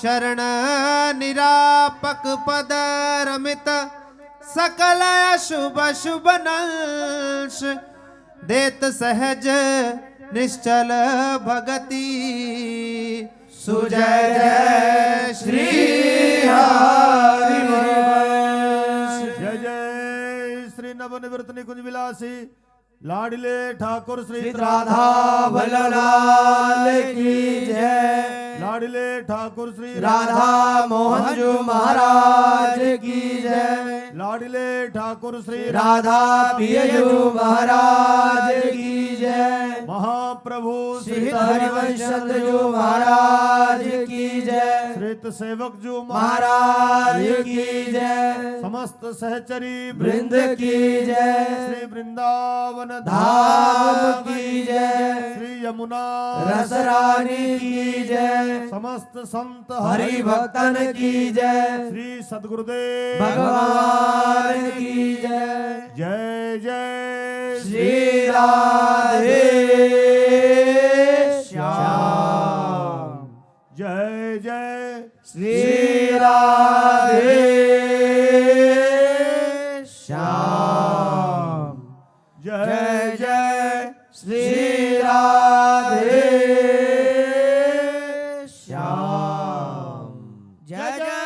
शरण निरापक पद रमित सकल शुभ शुभ नंश देत सहज निश्चल भगति सुजय जय श्री हरिवंश। जय जय श्री नवनिवृत्त निकुंज विलासी लाडले ठाकुर श्री राधा भललाल की जय। लाडले ठाकुर श्री राधा मोहन जो महाराज की जय। लाडले ठाकुर श्री राधा पियजू महाराज की जय। महाप्रभु श्री हरिवंश जो महाराज की जय। श्रीत सेवक जो महाराज की जय। समस्त सहचरी वृंद की जय। श्री वृंदावन धाम की जय। श्री यमुना रसरानी की जय। समस्त संत हरि भक्तन की जय। श्री सद्गुरुदेव भगवान की जय। जय जय श्री राधे श्याम। जय जय श्री राधे श्याम। जय जय श्री राधे श्याम। जय जय